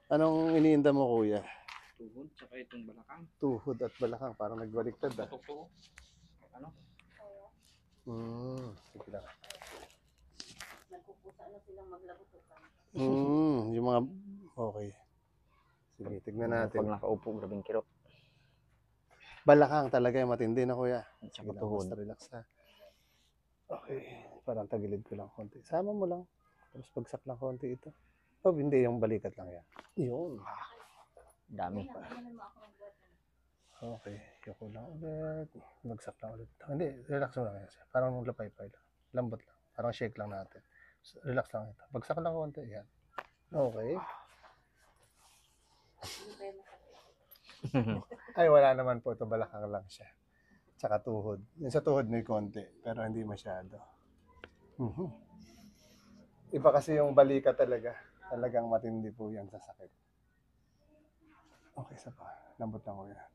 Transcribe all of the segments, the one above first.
Anong iniinda mo, kuya? Tuhod, tsaka itong balakang. Tuhod at balakang, parang nagbaliktad ah. Totoo. Ano? Sige lang. Nagkukusa na silang maglagutukan. Yung mga, okay. Sige, tignan natin. Pag nakaupo, grabing kirot. Balakang talaga yung matindi na, kuya. Tsaka Sige lang, tuhod. basta relax ha. Okay, parang tagilid ko lang konti. Sama mo lang. Tapos bagsak lang konti ito. Oh, hindi, yung balikat lang yan. Yun. Dami. Okay, yoko lang ulit. Bagsak lang ulit. Hindi, relax mo lang yan. Parang nung lapay-pay lang. Lambot lang. Parang shake lang natin. Relax lang ito. Bagsak lang konti. Yan. Okay. Ay, wala naman po. Ito balakang lang siya. Tsaka tuhod. Yung sa tuhod may konti. Pero hindi masyado. Iba kasi yung balika talaga. Talagang matindi po yan sa sakit. Okay, isa pa. Lambot lang ko yan.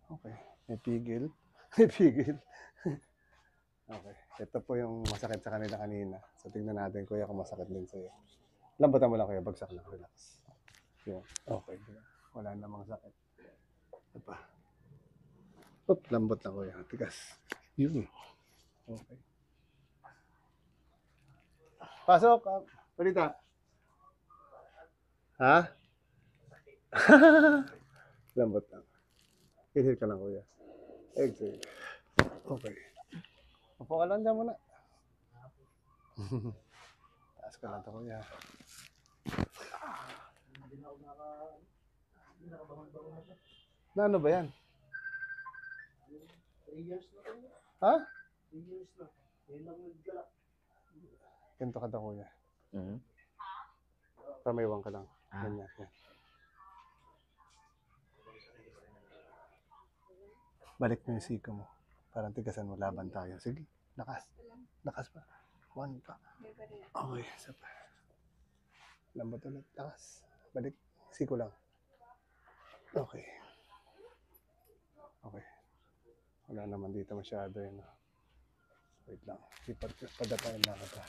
Okay. May pigil. May pigil. Okay. Ito po yung masakit sa kanila kanina. So, tingnan natin, kuya, kung masakit din sa'yo. Lambutan mo lang, kuya. Bagsak lang. Relax. Yun. Okay. Wala namang sakit. Ito pa. Oop, lambot lang, kuya. Tigas. Yun. Okay. Pasok. Balita. Ha? Lambot lang. Inhale ka lang, kuya. Exhale. Okay. Upo ka lang dyan muna. Taas ka lang ito, kuya. Na ano ba yan? 3 years na rin. Ha? 3 years na. Yan lang nagdala. Ganito ka daw, kuya. Mhm. Pamaiwan ka lang. Ganyan. Yan. Balik mo yung siko mo. Parang tigasan mo, laban tayo. Sige, lakas. Lakas pa. 1 pa. Okay, isa pa. Lambot ulit, lakas. Balik, siko lang. Okay. Okay. Wala naman dito masyado yun. Wait lang. Padatayin lang ito.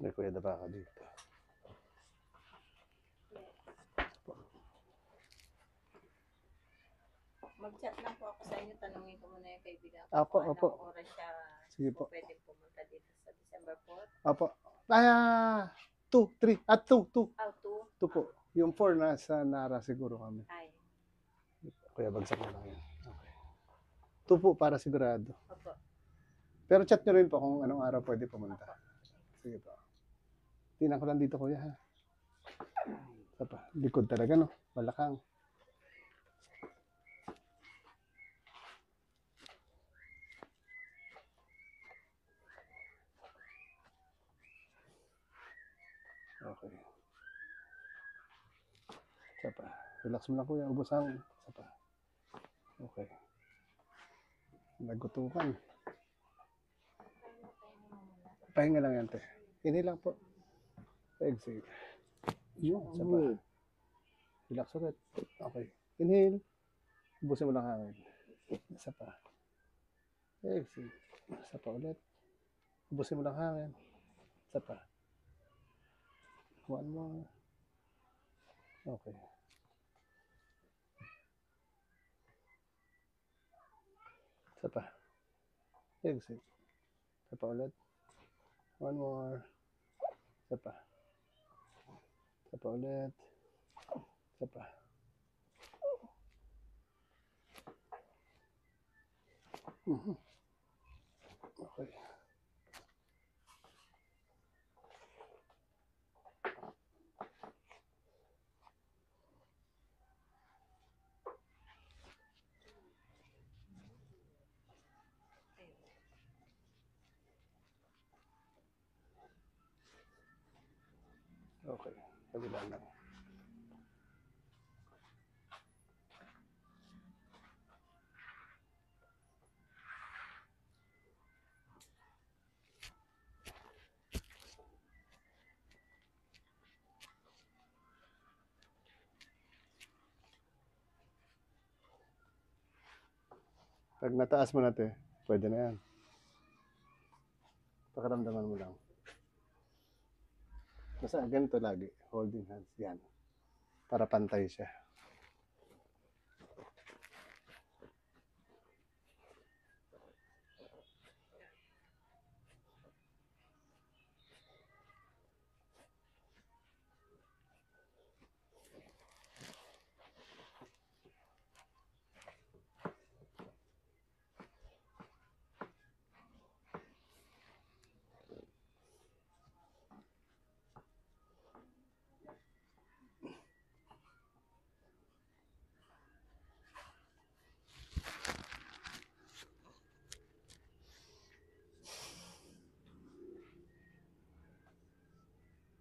May kuya daba ka dito. Mag-chat lang po ako sa inyo. Tanungin ko muna yung kaibigan ko. Apo, kung apo. anong oras siya Sige po. pwede pumunta dito sa December 4. Apo. 2, 3. At 2, 2. Oh, 2. 2 po. Yung 4 nasa Nara siguro kami. Ay. Kuya, bagsak na lang yan. Okay. 2 po para sigurado. Opo. Pero chat nyo rin po kung anong araw pwede pumunta. Sige po. Tingnan ko lang dito, kuya, ha? Isa pa. Likod talaga, no? Balakang. Okay. Isa pa. Relax mo lang, kuya. Ubos ang. Isa pa. Okay. Nagutukan. Pahinga lang yan, te. Inhale lang po. Exhale. Yun. Isa pa. Relax ulit. Okay. Inhale. Ubusin mo lang hangin. Isa pa. Exhale. Isa pa ulit. Ubusin mo lang hangin. Isa pa. 1 more. Okay. Isa pa. Exit. Isa pa ulit. 1 more. Isa pa. Isa pa ulit. Isa pa. Okay. Okay. Kabila lang. Pag nataas mo na ito, pwede na yan. Pakaramdaman mo lang. Basta ganito lagi. Holding hands. Yan. Para pantay siya.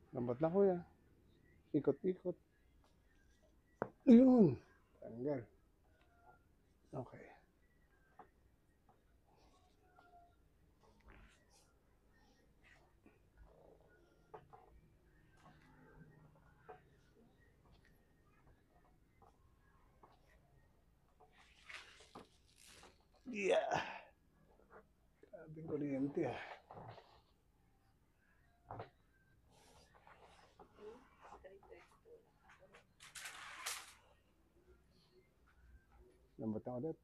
Lambat lang kuya. Ikot-ikot. Ayun. Tanggal. Okay. Yeah. Grabing kuryente ah. Lambat lang ulit.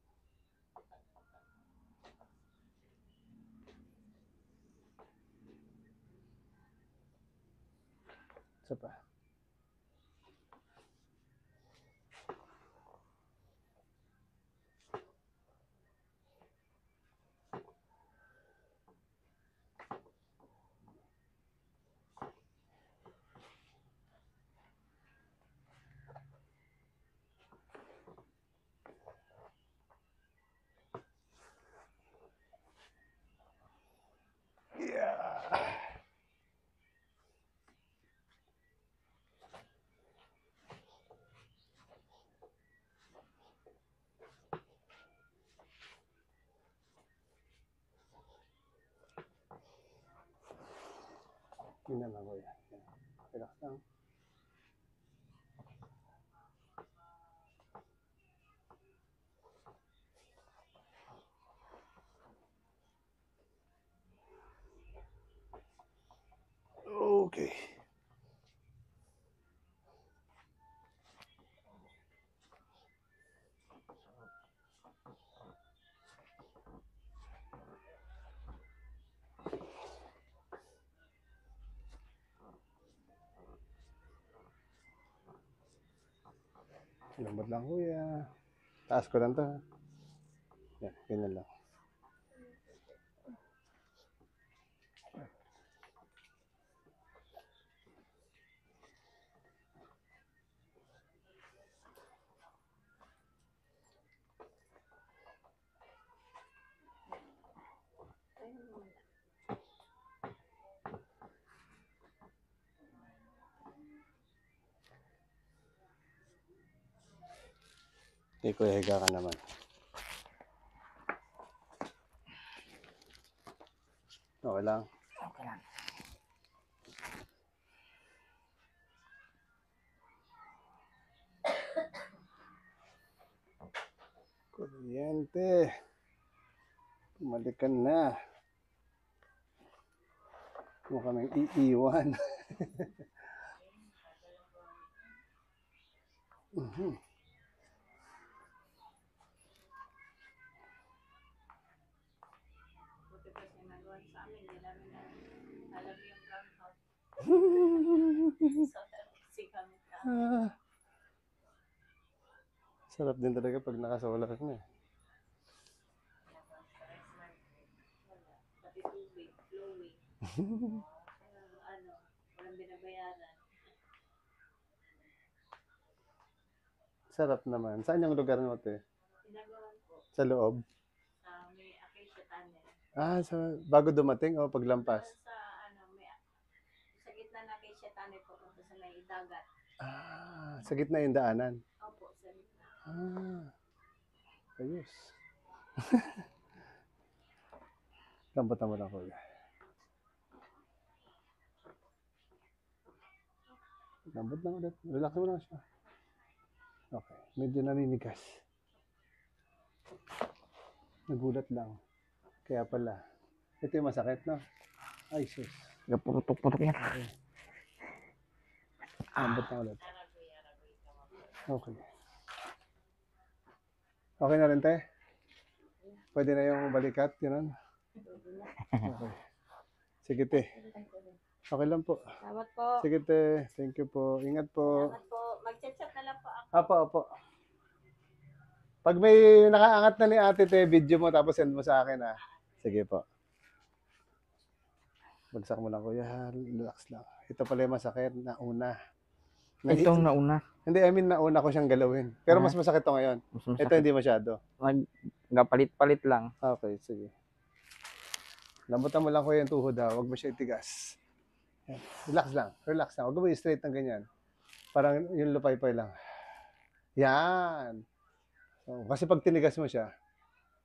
Isa pa. Yeah. Yun na lang kuya. Relax lang. Okay. Lambat lang kuya. Taas ko lang to. Yan, ganyan lang. Ayun muna. Okay, kuya, higa ka naman. Okay lang. Okay lang. Kuryente. Bumalik ka na. Huwag kaming iiwan. Buti pa siya nagawa sa amin. Hindi namin na alam yung brownout. So, kasi kami ka. Ah. Sarap din talaga pag nakasolar na. Wala. Pati tubig, flowing. Walang binabayaran. Sarap naman. Saan yung lugar mo, te? Ginagawan ko Sa loob? sa may Acacia Tunnel. Ah, bago dumating o paglampas? Doon sa gitna ng Acacia Tunnel po kung sa may dagat. Ah, sa gitna yung daanan. Opo, sa gitna. Ah, ayos. Lambatan mo lang ko. Lambot lang ulit. Relax mo lang siya. Okay, medyo naninigas. Nagulat lang. Kaya pala. Ito yung masakit, no? Ay, sus. Putok-putok yan. Lambot na ulit. Okay. Okay na rin, te? Pwede na yung balikat, yun. Okay. Sige, te. Okay lang po. Salamat po. Sige, te. Thank you po. Ingat po. Salamat po. Mag-chat-chat na lang po ako. Apo. Pag may nakaangat na ni ate, te, video mo tapos send mo sa akin, ha? Sige po. Bagsak mo lang, kuya. Relax lang. Ito pala yung masakit na una. Itong nauna. Hindi, I mean, nauna ko siyang galawin. Pero mas masakit to ngayon. Mas Ito masakit. hindi masyado. Nagpalit-palit lang. Okay, sige. Lambutan mo lang, kuya, yung tuhod, ha? Huwag mo siya itigas. Yan. Relax lang. Huwag mo i-straight ng ganyan. Parang yung lupay-pay lang. Yan. So, kasi pag tinigas mo siya,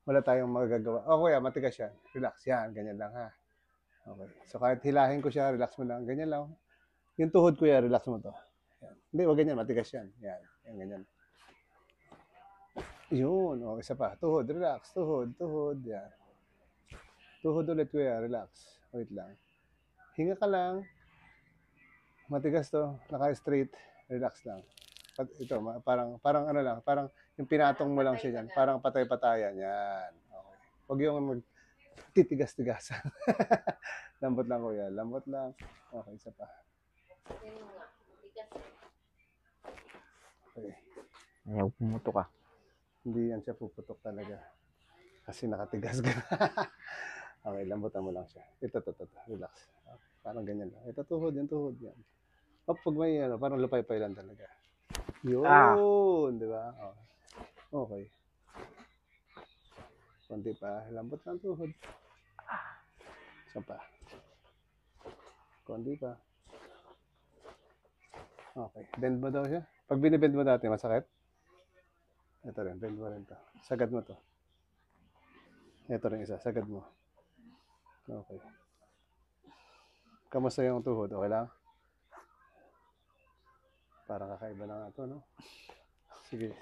wala tayong magagawa. O kuya, matigas yan. Relax. Yan, ganyan lang, ha? Okay. So kahit hilahin ko siya, relax mo lang. Ganyan lang. Yung tuhod, kuya, relax mo to. Yan. Hindi, wag ganyan. Matigas yan. Yan. Yan, ganyan. Yun. O, isa pa. Tuhod, relax. Tuhod. Yan. Tuhod ulit, kuya. Relax. Wait lang. Hinga ka lang. Matigas to. Naka-straight. Relax lang. Ito, parang ano lang. Parang yung pinatong mo lang siya dyan. Parang patay-patayan. Yan. Okay. Huwag yung titigas-tigasan. Lambot lang, kuya. Lambot lang. Okay, isa pa. Okay. Ayaw pumutok ah. Hindi yan siya puputok talaga. Kasi nakatigas ka. Okay, lambutan mo lang siya. Ito. Relax. Okay, parang ganyan lang. Ito tuhod, yung tuhod. Yan. O, pag may parang lupay-pay lang talaga. Yun, di ba? Okay. Konti pa. Lambot lang tuhod. Isa pa. Konti pa. Okay. Bend mo daw siya. Pag binibend mo dati, masakit? Ito rin. Bend mo rin to. Sagad mo to. Ito rin isa. Sagad mo. Okay. Kamusta yung tuhod? Okay lang? Parang kakaiba na nga ito, no? Sige.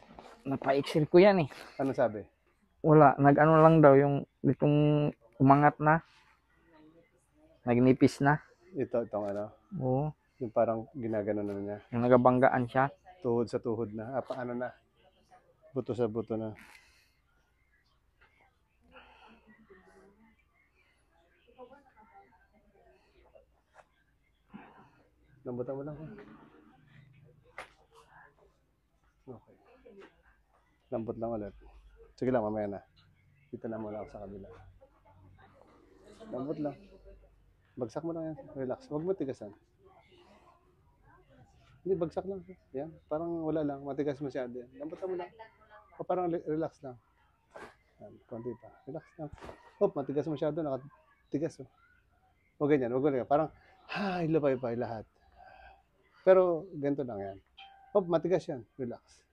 Napa-exil ko yan eh. Ano sabi? Wala. Nag-ano lang daw yung itong umangat na. Nagnipis na. Itong ano? Oo. Yung parang ginagano na niya. Yung nagabanggaan siya. Tuhod sa tuhod na. Paano na? Buto sa buto na. Lambutan mo lang. Okay. Lambot lang ulit. Sige lang, mamaya na. Dito na muna ako sa kabila. Lambot lang. Bagsak mo lang yan. Relax. Huwag mo tigasan. Hindi, bagsak lang. Yan. Parang wala lang. Matigas masyado yan. Lambutan mo lang. O parang relax lang. Yan. Konti pa. Relax lang. Hop, matigas masyado. Nakatigas. Oh. Huwag ganyan. Huwag ganyan. Parang, ilapay-pay lahat. Pero, ganito lang yan. Hop, matigas yan. Relax.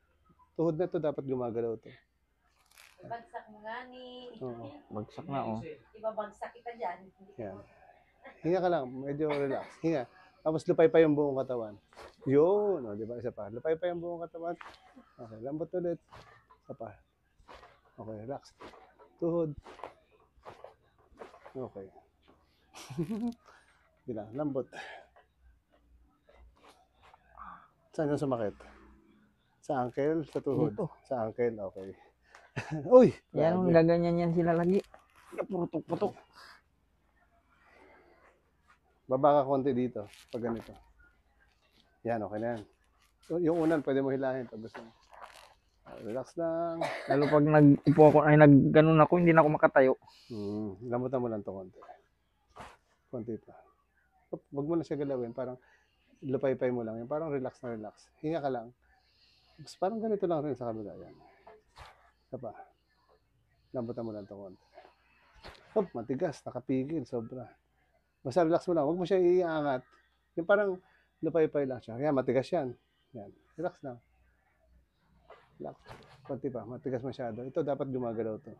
Tuhod na to dapat gumagalaw to. Bagsak mo nga ni. Oo. Bagsak na oh. Ibabagsak kita dyan. Yan. Hinga ka lang. Medyo relax. Hinga. Tapos lupay pa yung buong katawan. Yun. O, di ba? Isa pa. Lupay pa yung buong katawan. Okay. Lambot ulit. Isa pa. Okay. Relax. Tuhod. Okay. Bilang. Lambot. Saan yung sumakit? Sa ankle? Sa tuhod? Dito. Sa ankle. Okay. Uy! Yan, grabe. gaganyan yan sila lagi. Putok-putok. Baba ka konti dito. Pag ganito. Yan, okay na yan. Yung unan, pwede mo hilahin pag gusto mo. Relax lang. Lalo pag nag-upo ako, ay nag-ganon ako, hindi na ako makatayo. Lambutan mo lang to konti. Konti pa. Wag mo na siya galawin. Parang lupay-pay mo lang. Yung parang relax na relax. Hinga ka lang. Mas parang ganito lang rin sa kabila. Yan. Isa pa. Lambutan mo lang to konti. Matigas. Nakapigil. Sobra. Basta relax mo lang. Huwag mo siya iangat. Yung parang lupay-pay lang siya. Kaya matigas yan. Yan. Relax lang. Relax. Konti pa. Matigas masyado. Ito dapat gumagalaw to.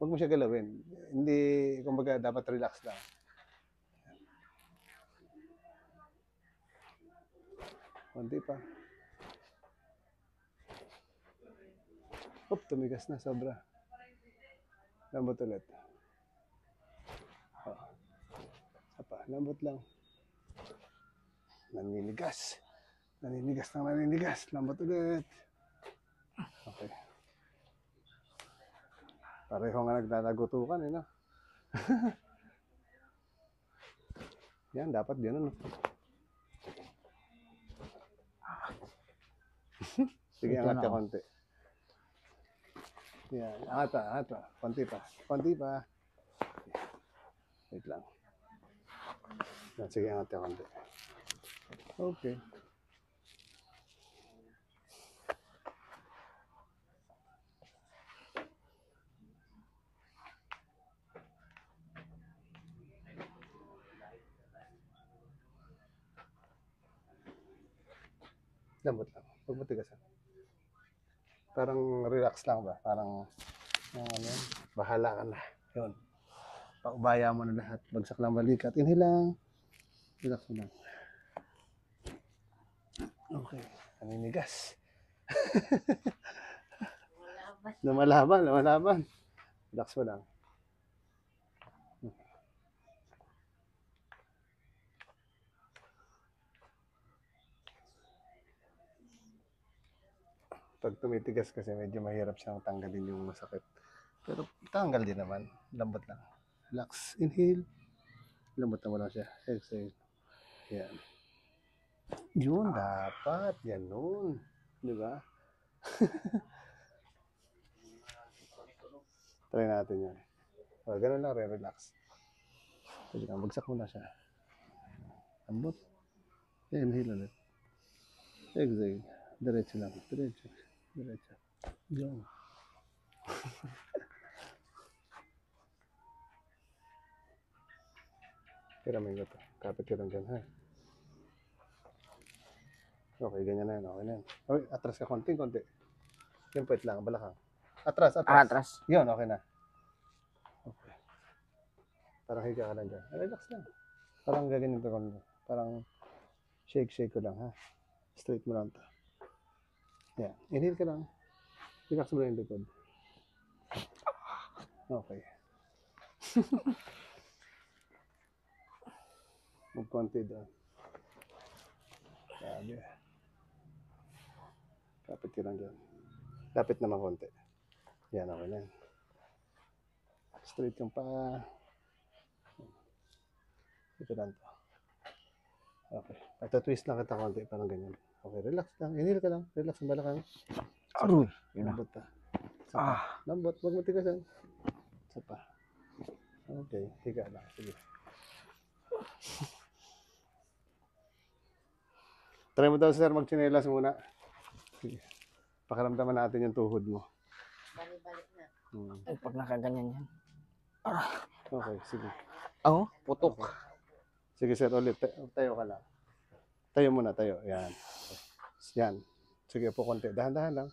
Huwag mo siya galawin. Hindi, kumbaga, dapat relax lang. Konti pa. Tumigas na. Sobra. Lambot ulit. Oh. Isa pa. Lambot lang. Naninigas. Naninigas na naninigas. Lambot ulit. Okay. Pareho nga naglalagutukan eh, no? Yan, dapat gano'n, no? Sige, Ito angat na, ka oh. konti. Yan, angat pa. Konti pa. Konti pa. Wait lang. Yan, sige, angat ka konti. Okay. Lambot lang. Huwag mo tigasan. Parang relax lang ba? Parang, ano, bahala ka na. Yun. Paubaya mo na lahat. Bagsak lang balikat. Inhale lang. Relax mo lang. Okay. Naninigas. Lumalaban. Relax mo lang. Pag tumitigas kasi medyo mahirap siyang tanggalin yung masakit. Pero tanggal din naman. Lambot lang. Relax. Inhale. Lambot mo lang siya. Exhale. Yan. Yun, dapat. Ganun. Di ba? Try natin yan. O, ganun lang rin. Relax. Sige lang. Bagsak mo na siya. Lambot. Inhale ulit. Exhale. Diretso lang. Diretso. Yun. Kiramin ko to. Kapit ka lang dyan, ha? Okay, ganyan na yan. Okay na yan. Okay, atras ka konti. Yung puwet lang, balakang. Atras. Atras. Yun, okay na. Okay. Parang higa ka lang dyan. Relax lang. Parang gaganyan to. Parang shake ko lang, ha? Straight mo lang to. Yan. Inhale ka lang. Relax mo lang yung likod. Okay. Magkonti doon. Sabi. Kapit ka lang dyan. Lapit naman konti. Yan, okay na yan. Straight yung paa. Ito lang to. Okay. Ito twist lang kita konti. Parang ganyan. Okay, relax lang. Inhale ka lang. Relax ang balakang. Aroy. Yun na. Lambot pa. Isa pa. Lambot. Huwag mo tigasan. Isa pa. Okay. Higa lang. Sige. Try mo daw, sir, magtsinelas muna. Sige. Pakiramdaman natin yung tuhod mo. Balik na. Ay, pag nakaganyan yan. Okay, sige. Oh, putok. Okay. Sige, sir, ulit. Tayo ka lang. Tayo muna, tayo. Yan. Yan. Sige, po konti. Dahan-dahan lang.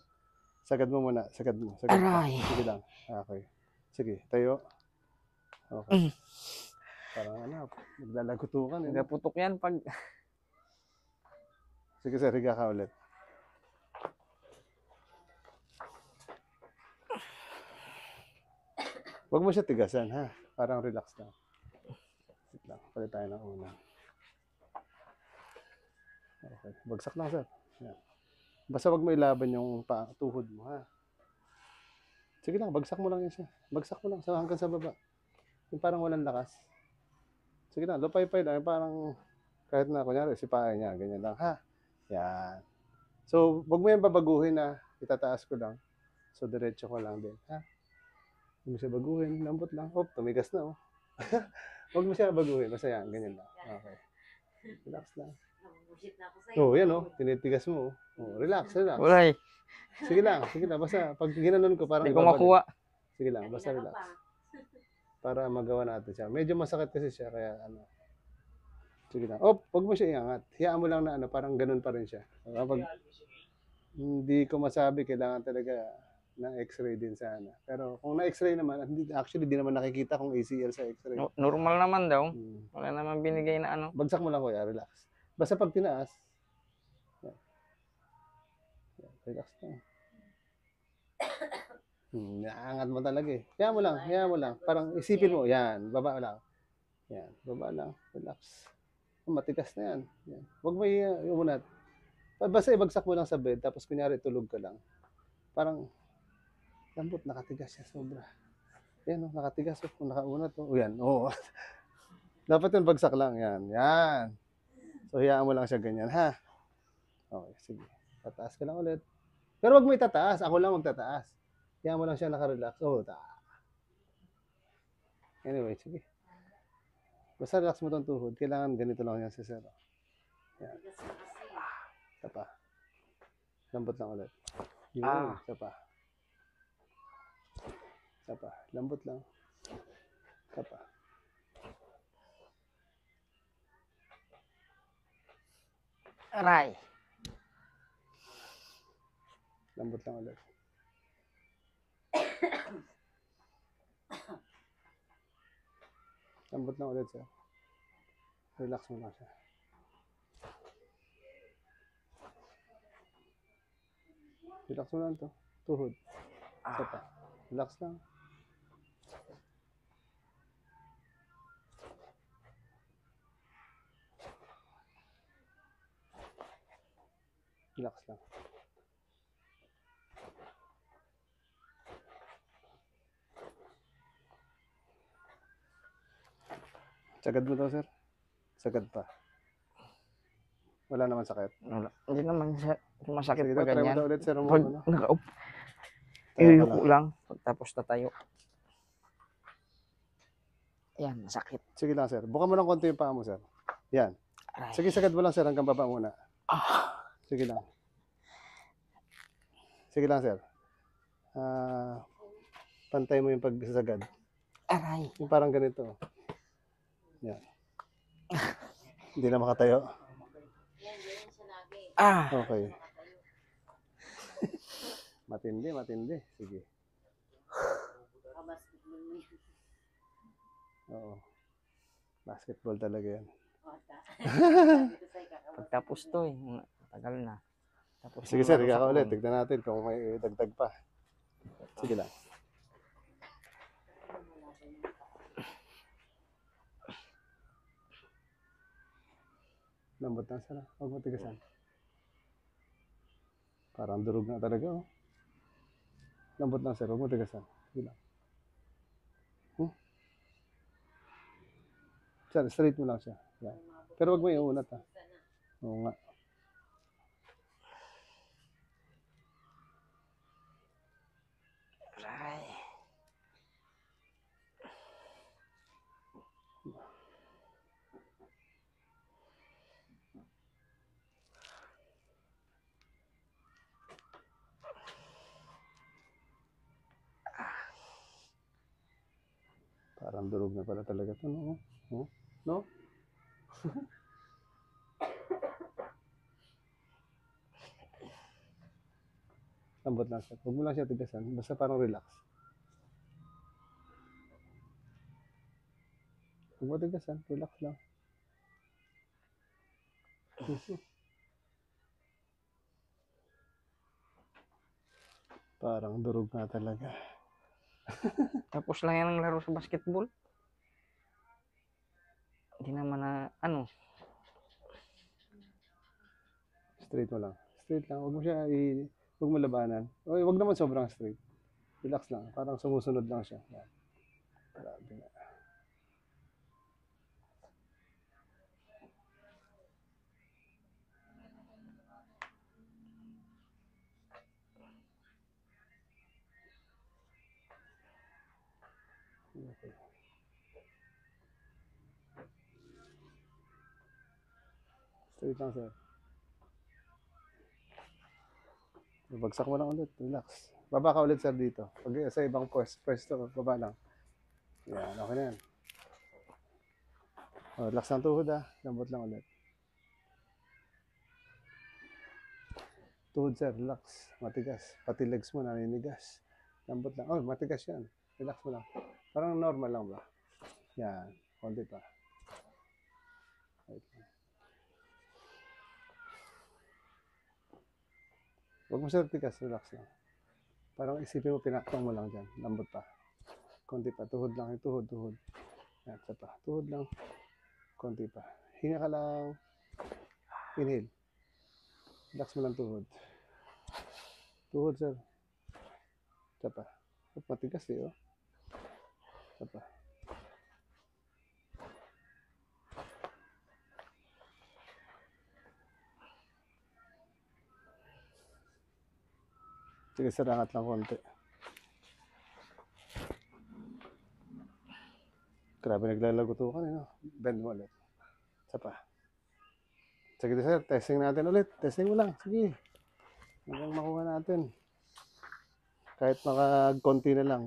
Sagad mo muna. Sagad mo. Aray. Sige lang. Okay. Sige, tayo. Okay. Parang ano, maglalagutukan. Eh. Putok yan pag... Sige, sir, higa ka ulit. Huwag mo siya tigasan, ha? Parang relax lang. Sit lang. Palit tayo ng una. Okay. Bagsak lang, sir. Yan. Basta wag mo ilaban yung tuhod mo, ha? Sige lang, bagsak mo lang yun siya. Bagsak mo lang hanggang sa baba. Yung parang walang lakas. Sige lang, lupay-pay lang. Parang kahit na, kunyari, sipain niya. Ganyan lang, ha? Yan. So, wag mo yan babaguhin na itataas ko lang. So, diretso ko lang din, ha? Huwag mo siya baguhin. Lambot lang. Oh, tumigas na, oh. Huwag mo siya baguhin. Basta yan, ganyan lang. Okay. Relax lang. Nabubusit na ako sa'yo. Oh, yan, oh. Tinitigas mo, oh. Oh, relax. Ulay. Sige lang. Basta pag ginanon ko, parang Hindi ko babalik. makuha. Sige lang, basta Kanina ka relax. pa. Para magawa natin siya. Medyo masakit kasi siya, kaya ano. Sige lang. Oh, wag mo siya iangat. Hiyaan mo lang na ano, parang ganun pa rin siya. Kapag hindi ko masabi, kailangan talaga ng x-ray din sana. Pero kung na-x-ray naman, actually di naman nakikita kung ACL sa x-ray. Normal naman daw. Hmm. Wala naman binigay na ano. Bagsak mo lang, kuya. Relax. Basta pag tinaas, yan. Yan, relax lang. Naangat mo talaga eh. Kaya mo lang. Parang isipin mo, yan, baba lang. Yan, baba lang, relax. Matigas na yan. Yan. Huwag mo umunat. Basta ibagsak mo lang sa bed, tapos kunyari tulog ka lang. Parang, lambot, nakatigas siya sobra. Yan, oh, nakatigas, oh, nakaunat, oh. Yan, oh. Dapat yung bagsak lang, yan, yan. So, hayaan mo lang siya ganyan, ha? Okay, sige. Tataas ka lang ulit. Pero wag mo itataas, ako lang magtataas. Hayaan mo lang siya nakarelax. Oh, anyway, sige. Basta relax mo tong tuhod. Kailangan ganito lang yan si Sir. Yan. Tigas na kasi. Isa pa. Lambot lang ulit. Yun, isa pa. Isa pa. Lambot lang. Isa pa. Aray. Lambot lang ulit. Lambot lang ulit, sir. Relax mo lang siya. Relax mo lang to. Tuhod. Isa pa. Relax lang. Relax lang. Sagad mo daw, sir. Sagad pa. Wala naman sakit. Wala. Hindi naman siya masakit Sige pa daw, try mo ganyan. daw ulit, sir. Pag Ano? nakaup, Tayo ka iyuko lang. lang. Pagtapos tatayo. Yan, masakit. Sige lang, sir. Buka mo lang konti yung paa mo, sir. Yan. Aray. Sige, sagad mo lang, sir. Hanggang baba muna. Ah. Sige lang. Sige lang, sir. Pantay mo yung pagsasagad. Aray. Yung parang ganito. Yan. Hindi na makatayo. Yan, ganyan siya lagi. Ah. Okay. Matindi, matindi. Sige. Kabasketball mo yan. Oo. Basketball talaga yan. Bata. Dito sa'yo kakabas. Pagtapos to eh. Tagal na. Tapos Sige, na sir. laro Ika sa ka ulit. phone. Tignan natin kung may dagdag pa. Sige lang. Lambot lang sana. Huwag mo tigasan. Parang durog na talaga, oh. Lambot lang, sir. Huwag mo tigasan. Sige lang. Sir, straight mo lang siya. Yan. Pero huwag mo iunat, ha. Oo nga. Aray. Parang durog na pala talaga ito, no? Oh? No? Lambot lang siya. Huwag mo lang siya tigasan. Basta parang relax. Huwag mo tigasan. Relax lang. Parang durog na talaga. Tapos lang yan ang laro sa basketball. Hindi naman na, ano, Straight mo lang. Straight lang. Huwag mo siya huwag mo labanan. O, huwag naman sobrang straight. Relax lang. Parang sumusunod lang siya. Yan. Grabe na. Okay. Straight lang, sir. Bagsak mo lang ulit. Relax. Baba ka ulit, sir, dito. Pag sa ibang pwesto, baba lang. Yan, okay na yan. Oh, relax lang tuhod, ha. Lambot lang ulit. Tuhod, sir, relax. Matigas. Pati legs mo, naninigas. Lambot lang. Oh, matigas yan. Relax mo lang. Parang normal lang ba? Yan. Konti pa. Wait lang. Huwag mo, sir, tigas. Relax lang. Parang isipin mo, pinakpang mo lang dyan. Lambot pa. Konti pa. Tuhod lang. Tuhod, tuhod. Yan, isa pa. Tuhod lang. Konti pa. Hinga ka lang. Inhale. Relax mo lang tuhod. Tuhod, sir. Isa pa. Matigas eh, oh. Isa pa. Sige, sir, angat lang konti. Grabe, naglalagutukan eh, no? Bend mo ulit. Isa pa. Sige, sir, testing natin ulit. Testing mo lang. Sige. Hanggang makuha natin. Kahit konti na lang.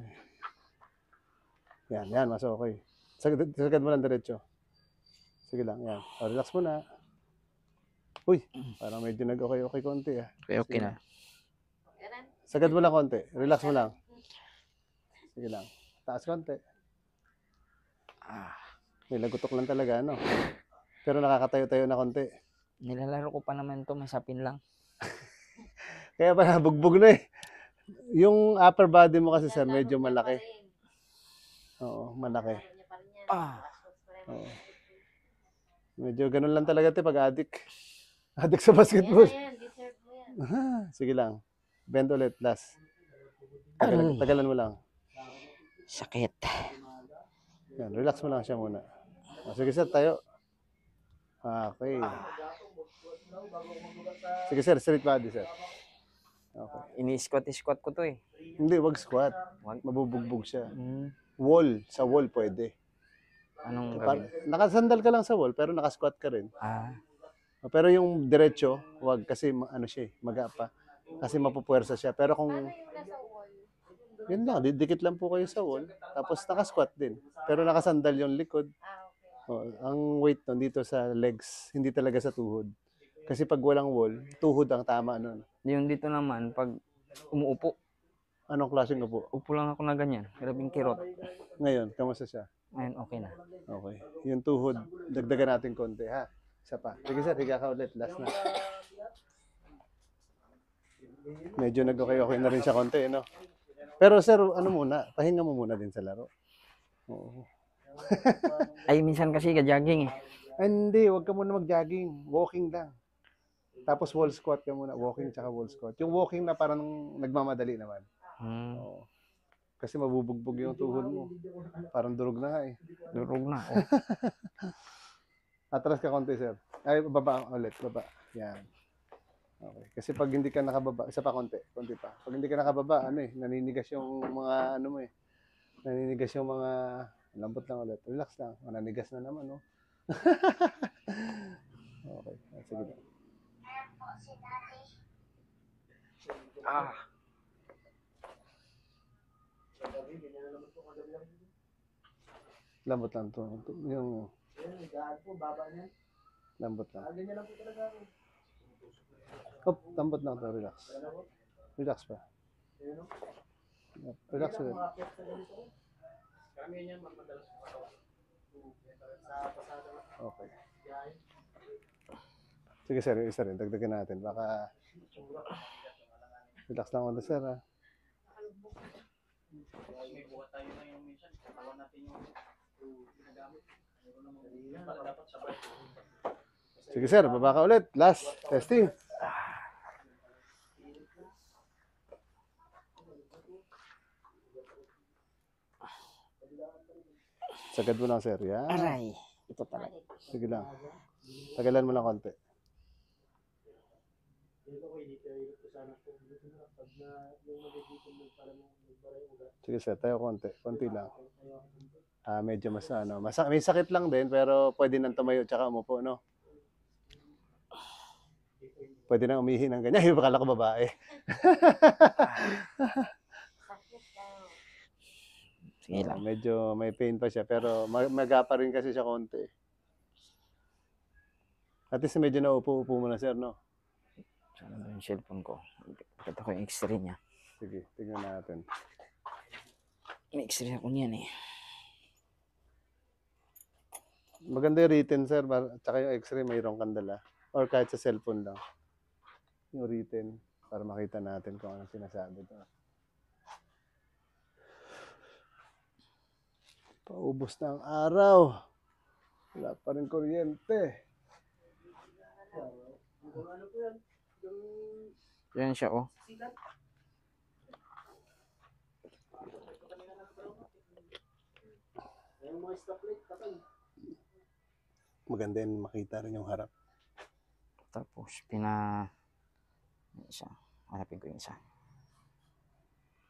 Yan, mas okay. Sagad mo lang diretso. Sige lang, yan. O, relax mo na. Uy, parang medyo nag-okay konti ah. Okay Sige. na. Ganun. Sagad mo lang konti. Relax mo lang. Sige lang. Taas konti. May lagutok lang talaga, ano? Pero nakakatayo-tayo na konti. Nilalaro ko pa naman to, may sapin lang. Kaya pa bugbog na eh. Yung upper body mo kasi sir, medyo malaki. Oo, malaki. Oo. Medyo ganun lang talaga ito pag addict. Addict sa basketball. Yan, deserve mo yan. Sige lang. Bend ulit, last. Aray. Tagalan mo lang. Sakit. Yan, relax mo lang siya muna. O, sige sir, tayo. Okay. Sige sir, straight body sir. Okay. Ini-squat ko to eh. Hindi, wag squat. Wag. Mabubugbog siya. Hmm. Wall, sa wall pwede. Anong Par- gawin? nakasandal ka lang sa wall, pero nakasquat ka rin. Pero yung diretso, wag kasi ano siya, maga pa. Kasi mapupuwersa siya. Pero kung Paano yung nasa wall? yun lang, didikit lang po kayo sa wall, tapos nakasquat din. Pero nakasandal yung likod. Okay. Ang weight nun dito sa legs, hindi talaga sa tuhod. Kasi pag walang wall, tuhod ang tama nun. Yung dito naman, pag umuupo, Anong klaseng upo? upo lang ako na ganyan. Grabing kirot. Ngayon, kamusta siya? Ayun, okay na. Okay. Yung tuhod, dagdagan natin konti, ha? Isa pa. Sige sir, higa ka ulit. Last na. Medyo nag-okay na rin siya konti, no? Pero sir, ano muna, pahinga mo muna din sa laro. Oo. Ay, minsan kasi jogging eh. Ay, hindi, huwag ka muna mag-jogging. Walking lang. Tapos wall squat ka muna. Walking tsaka wall squat. Yung walking na parang nagmamadali naman. Oo. Kasi mabubugbog yung tuhod mo. Parang durog na nga eh. Durog na. Atras ka konti, sir. Ay, baba ulit. Baba. Yan. Okay. Kasi pag hindi ka nakababa, isa pa konti. Konti pa. Pag hindi ka nakababa, naninigas yung mga, naninigas yung mga, lambot lang ulit. Relax lang. Naninigas na naman, no? Okay. Sige na. Lambot lang to. Yung lambot lang. Oh, lambot lang to. Relax. Relax pa. Relax ulit. Okay. Sige sir, yung isa rin. Dagdagan natin. Baka relax lang ako sir, ha? Sige sir, baba ka ulit. Last, testing. Sagad mo lang sir, yan. Aray. Ito talaga. Sige lang. Tagalan mo lang konti. Sige sir, tayo konti. Konti lang. Medyo may sakit lang din, pero pwede nang tumayo tsaka umupo, no? Pwede nang umihi ng ganyan. Yung bakala ko babae. Sige lang. Medyo may pain pa siya, pero magapa rin kasi siya konti. At least medyo naupo-upo mo na sir, no? Saan yung cellphone ko? Pakita ko yung x-ray niya. Sige, tingnan natin. May x-ray ako niyan eh. Maganda yung written, sir. Tsaka yung x-ray, mayroong kandala. Or kahit sa cellphone lang. Yung written, para makita natin kung anong sinasabi to. Paubos na ang araw. Wala pa rin kuryente. Kung ano po yan, yung Yan siya, oh. silat. Yung mga stoplight, patay. Maganda yun makita rin yung harap. Tapos, isa. Hanapin ko yung isa.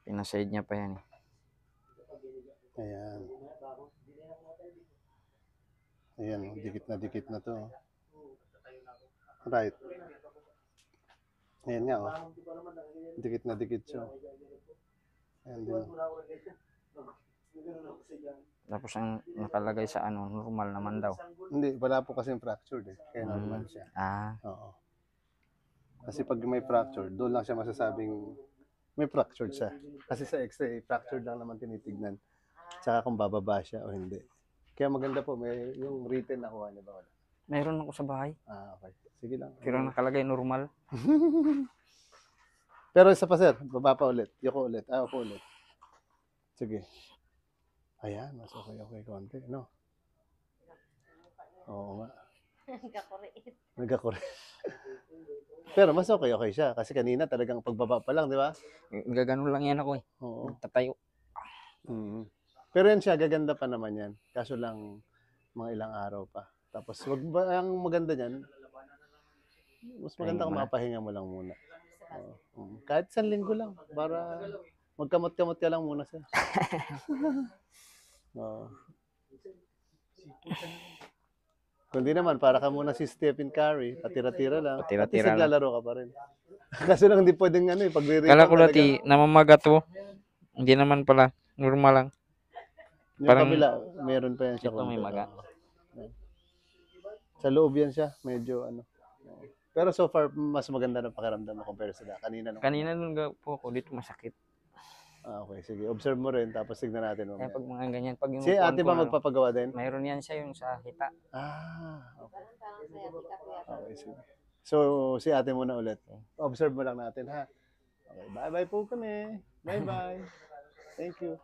Pinaside niya pa yan, eh. Ayan. Ayan, oh, dikit na to. Right. Ayan nga, oh. Dikit siya. Ayan din. Tapos, ang nakalagay sa normal naman daw. Hindi, wala po kasing fractured eh. Kaya normal siya. Ah, Oo. Kasi pag may fracture, doon lang siya masasabing may fractured siya. Kasi sa x-ray, fractured lang naman tinitignan. Tsaka kung bababa siya o hindi. Kaya maganda po, may yung written nakuha niya ba wala? mayroon ako sa bahay. Ah, okay. Sige lang. Pero nakalagay normal. Pero isa pa sir, baba pa ulit. Yoko ulit. Ah, ako ulit. Sige. Ayan, mas okay konti, no? Oo nga. Nagkakurit. Nagkakore. Pero mas okay siya. Kasi kanina talagang pagbaba pa lang, di ba? Gaganon lang yan ako, eh. Oo. Tatayo. Mhm. Pero yan siya, gaganda pa naman yan. Kaso lang, mga ilang araw pa. Tapos, ang maganda niyan, mas maganda kung mapahinga mo lang muna. Oo. Kahit 1 linggo lang, para magkamot-kamot ka lang muna siya. Oo. Kundi naman, para ka muna si Stephen Curry, patira-tira lang. Patira-tira At least lang. naglalaro ka pa rin. Kaso lang hindi pwedeng pag-re-rebound Kala ko talaga. dati, namamaga to. Hindi naman pala. Normal lang. Yung parang- kabila, meron pa yan siya. Ito may konti. maga. Oo. Sa loob yan siya, medyo Oo. Pero so far, mas maganda na pakiramdam mo compare sa kanina. Kanina nung po ako dito masakit. Ah, okay, sige. Observe mo rin, tapos tignan natin. Kaya Mamaya. pag mga ganyan, pag yung Si ate ba magpapagawa din? mayroon yan siya yung sa hita. Ah, okay. Parang saya tika kuya. Okay, sige. So, si ate muna ulit. Observe mo lang natin, ha? Okay, bye-bye po kami. Bye-bye. Thank you.